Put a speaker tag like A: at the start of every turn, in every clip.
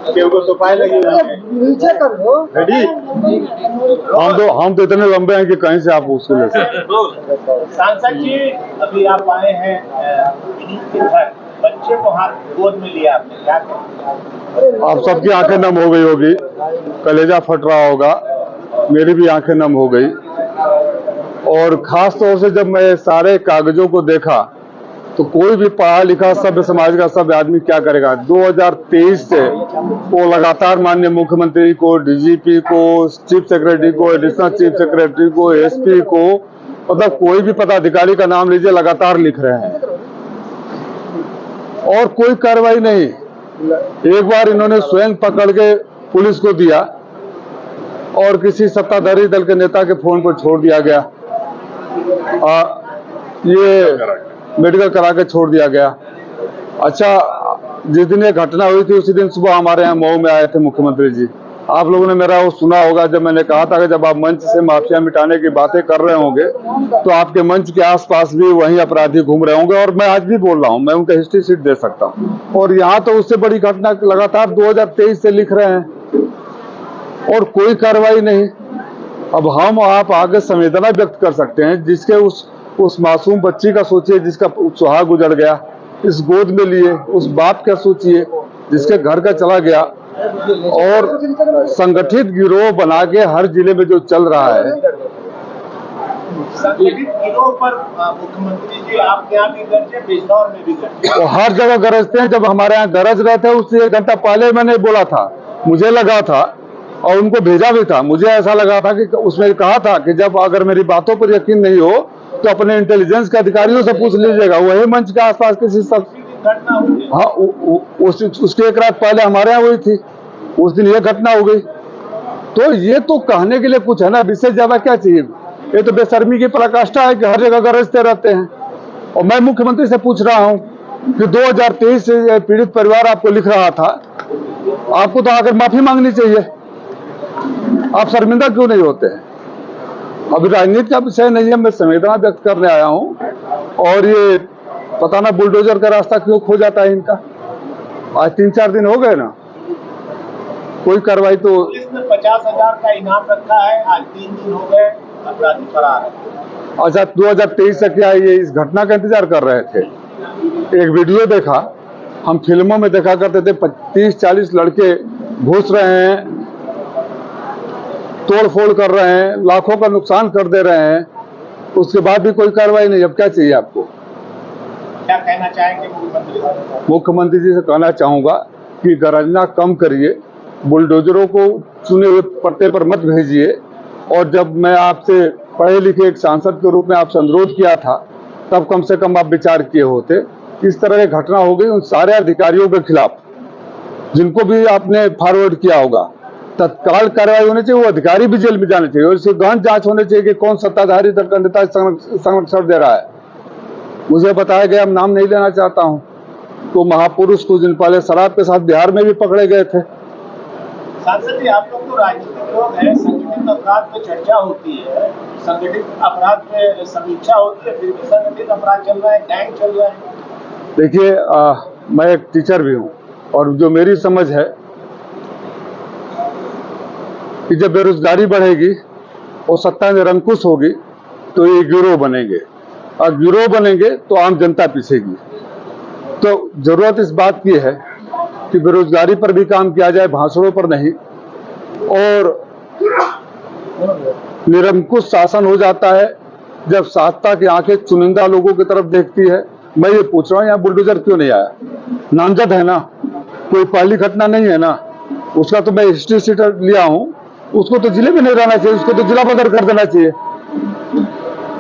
A: को तो पाए लगे
B: नीचे कर लो।
A: रेडी।
C: हम तो इतने लंबे हैं कि कहीं से आप उसको ले सकते।
A: सांसद जी, अभी आप आए हैं के घर, बच्चे को हाथ गोद में लिया आपने, क्या कहें?
C: आप सबकी आंखें नम हो गई होगी, कलेजा फट रहा होगा, मेरी भी आंखें नम हो गई। और खास तौर से जब मैं सारे कागजों को देखा तो कोई भी पढ़ा लिखा सभ्य समाज का सभ्य आदमी क्या करेगा। 2023 से वो लगातार माननीय मुख्यमंत्री को, डीजीपी को, चीफ सेक्रेटरी को, एडिशनल चीफ सेक्रेटरी को, एसपी को, मतलब कोई भी पदाधिकारी का नाम लीजिए, लगातार लिख रहे हैं और कोई कार्रवाई नहीं। एक बार इन्होंने स्वयं पकड़ के पुलिस को दिया और किसी सत्ताधारी दल के नेता के फोन पर छोड़ दिया गया, ये मेडिकल करा के छोड़ दिया गया। अच्छा, जिस दिन ये घटना हुई थी उसी दिन सुबह हमारे यहाँ मऊ में आए थे मुख्यमंत्री जी। आप लोगों ने मेरा वो सुना होगा जब मैंने कहा था कि जब आप मंच से माफिया मिटाने की बातें कर रहे होंगे तो आपके मंच के आसपास भी वही अपराधी घूम रहे होंगे। और मैं आज भी बोल रहा हूँ, मैं उनका हिस्ट्री शीट दे सकता हूँ। और यहाँ तो उससे बड़ी घटना लगातार 2023 से लिख रहे हैं और कोई कार्रवाई नहीं। अब हम आप आगे संवेदना व्यक्त कर सकते हैं, जिसके उस मासूम बच्ची का सोचिए जिसका सुहाग गुजर गया, इस गोद में लिए उस बाप का सोचिए जिसके घर का चला गया। और संगठित गिरोह बना के हर जिले में जो चल रहा है,
A: संगठित गिरोह पर मुख्यमंत्री जी आपके यहाँ भी गरजे, बिजनौर में भी गरजे,
C: वो हर जगह गरजते हैं। जब हमारे यहाँ गरज रहे थे उससे 1 घंटा पहले मैंने बोला था, मुझे लगा था और उनको भेजा भी था, मुझे ऐसा लगा था कि उसमें कहा था कि जब अगर मेरी बातों पर यकीन नहीं हो तो अपने इंटेलिजेंस के अधिकारियों से पूछ लीजिएगा। वही मंच के आसपास किसी सब
A: घटना हुई।
C: हाँ, उसके 1 रात पहले हमारे यहाँ हुई थी, उस दिन ये घटना हो गई। तो ये तो कहने के लिए कुछ है ना, इससे ज्यादा क्या चाहिए। ये तो बेशर्मी की पराकाष्ठा है कि हर जगह गरजते रहते हैं। और मैं मुख्यमंत्री से पूछ रहा हूँ कि 2023 से पीड़ित परिवार आपको लिख रहा था, आपको तो आकर माफी मांगनी चाहिए, आप शर्मिंदा क्यों नहीं होते हैं। अभी राजनीति का विषय नहीं है, मैं संवेदना व्यक्त करने आया हूँ। और ये पता ना बुलडोजर का रास्ता क्यों खो जाता है इनका। आज 3-4 दिन हो गए ना, कोई कार्रवाई तो।
A: पुलिस ने 50,000 का इनाम रखा है, आज 3 दिन हो गए, अपराधी फरार है।
C: अच्छा, 2023 से क्या ये इस घटना का इंतजार कर रहे थे। एक वीडियो देखा, हम फिल्मों में देखा करते थे, 30-40 लड़के घुस रहे हैं, तोड़ फोड़ कर रहे हैं, लाखों का नुकसान कर दे रहे हैं, उसके बाद भी कोई कार्रवाई नहीं। अब क्या चाहिए आपको।
A: क्या कहना चाहेंगे मुख्यमंत्री से?
C: मुख्यमंत्री जी से कहना चाहूंगा कि गरजना कम करिए, बुलडोजरों को चुने हुए पट्टे पर मत भेजिए। और जब मैं आपसे पढ़े लिखे एक सांसद के रूप में आपसे अनुरोध किया था तब कम से कम आप विचार किए होते। इस तरह की घटना हो गई उन सारे अधिकारियों के खिलाफ जिनको भी आपने फॉरवर्ड किया होगा, तत्काल कार्रवाई होनी चाहिए। वो अधिकारी भी जेल में जाने चाहिए और इसकी गहन जांच होनी चाहिए कि कौन सत्ताधारी दल का नेता संरक्षण दे रहा है। मुझे बताया गया, नाम नहीं लेना चाहता हूं, तो महापुरुष कुछ दिन पहले शराब के साथ बिहार में भी पकड़े गए थे।
A: सांसद जी, आप लोग तो राजनीतिक लोग हैं, संगठित अपराध पे चर्चा होती है, संगठित अपराध पे समीक्षा होती है, फिर भी संगठित अपराध चल रहा है, गैंग चल रहा है।
C: देखिए, मैं एक टीचर भी हूं और जो मेरी समझ है कि जब बेरोजगारी बढ़ेगी और सत्ता निरंकुश होगी तो ये गिरोह बनेंगे, और गिरोह बनेंगे तो आम जनता पीछेगी। तो जरूरत इस बात की है कि बेरोजगारी पर भी काम किया जाए, भाषणों पर नहीं। और निरंकुश शासन हो जाता है जब सत्ता की आंखें चुनिंदा लोगों की तरफ देखती है। मैं ये पूछ रहा हूँ, यहाँ बुलडोजर क्यों नहीं आया। नामजद है ना, कोई पहली घटना नहीं है ना, उसका तो मैं हिस्ट्री शीट लिया हूँ। उसको तो जिले में नहीं रहना चाहिए, उसको तो जिला बदर कर देना चाहिए।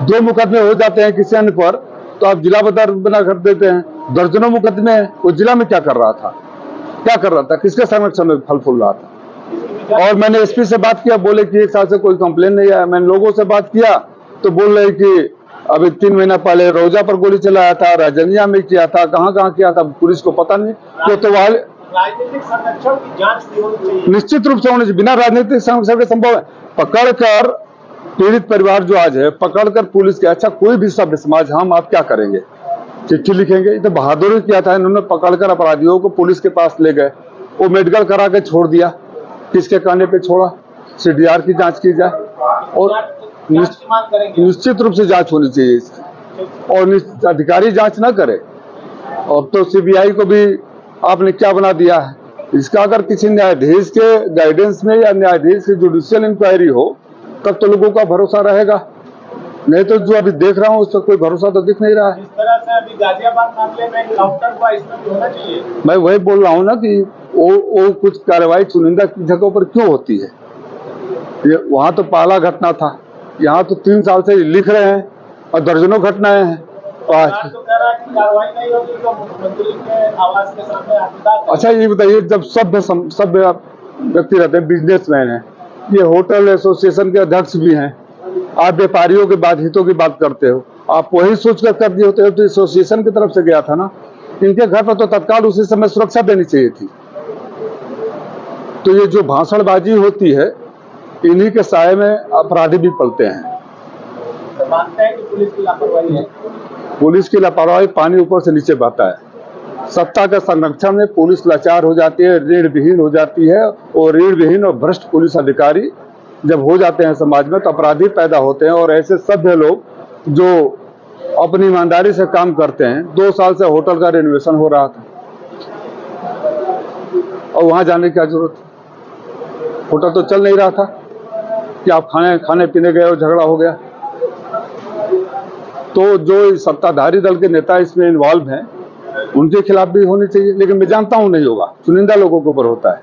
C: 2 मुकदमे हो जाते हैं किसी अन्य पर तो आप जिला बदर बना कर देते हैं। दर्जनों मुकदमे हैं, वो जिला में क्या कर रहा था, क्या कर रहा था, किसके संरक्षण में फल फूल रहा था। और मैंने एसपी से बात किया, बोले कि 1 साल से कोई कंप्लेन नहीं आया। मैंने लोगों से बात किया तो बोल रहे कि अभी 3 महीना पहले रोजा पर गोली चलाया था, राजनिया में किया था, कहाँ कहाँ किया था, पुलिस को पता नहीं। तो
A: राजनीतिक संरक्षण की जांच नहीं होनी चाहिए।
C: निश्चित रूप से होनी चाहिए, बिना राजनीतिक संरक्षण के संभव है। पकड़कर पीड़ित परिवार जो आज है, पकड़कर पुलिस के, अच्छा कोई भी सभ्य समाज, हम आप क्या करेंगे, चिट्ठी लिखेंगे। तो बहादुरी किया था इन्होंने, पकड़कर अपराधियों को पुलिस के पास ले गए वो मेडिकल करा के छोड़ दिया। किसके कहने पे छोड़ा? CDR की जांच की जाए और
A: जांच की मांग करेंगे।
C: निश्चित रूप से जांच होनी चाहिए इसकी, और अधिकारी जांच ना करे। अब तो CBI को भी आपने क्या बना दिया है? इसका अगर किसी न्यायाधीश के गाइडेंस में या न्यायाधीश की जुडिशियल इंक्वायरी हो तब तो लोगों का भरोसा रहेगा, नहीं तो जो अभी देख रहा हूँ उसका कोई भरोसा तो दिख नहीं रहा है।
A: इस तरह से अभी गाजियाबाद मामले में काउंटर हुआ, इसमें भी होना चाहिए।
C: मैं वही बोल रहा हूँ ना कि वो कुछ कार्रवाई चुनिंदा जगहों पर क्यों होती है? ये वहां तो पहला घटना था, यहाँ तो 3 साल से लिख रहे हैं और दर्जनों घटनाएं हैं।
A: सरकार तो कह रहा है कि कार्रवाई नहीं होगी तो मुख्यमंत्री के आवास के सामने आंदोलन।
C: अच्छा ये बताइए, जब सभ्य व्यक्ति रहते हैं, बिजनेसमैन हैं, ये होटल एसोसिएशन के अध्यक्ष भी हैं, आप व्यापारियों के बाद हितों की बात करते हो, आप वही सोच कर दिए होते हो तो एसोसिएशन की तरफ से गया था ना। इनके घर पर तो तत्काल उसी समय सुरक्षा देनी चाहिए थी। तो ये जो भाषणबाजी होती है, इन्हीं के साये में अपराधी भी पलते हैं।
A: तो मानते हैं कि पुलिस की लापरवाही है।
C: पुलिस की लापरवाही पानी ऊपर से नीचे बहता है। सत्ता के संरक्षण में पुलिस लाचार हो जाती है, ऋण विहीन हो जाती है, और ऋण विहीन और भ्रष्ट पुलिस अधिकारी जब हो जाते हैं समाज में तो अपराधी पैदा होते हैं। और ऐसे सभ्य लोग जो अपनी ईमानदारी से काम करते हैं, 2 साल से होटल का रेनोवेशन हो रहा था और वहां जाने की क्या जरूरत? होटल तो चल नहीं रहा था कि आप खाने पीने गए और झगड़ा हो गया। तो जो सत्ताधारी दल के नेता इसमें इन्वॉल्व हैं, उनके खिलाफ भी होनी चाहिए, लेकिन मैं जानता हूं नहीं होगा, चुनिंदा लोगों के ऊपर होता है।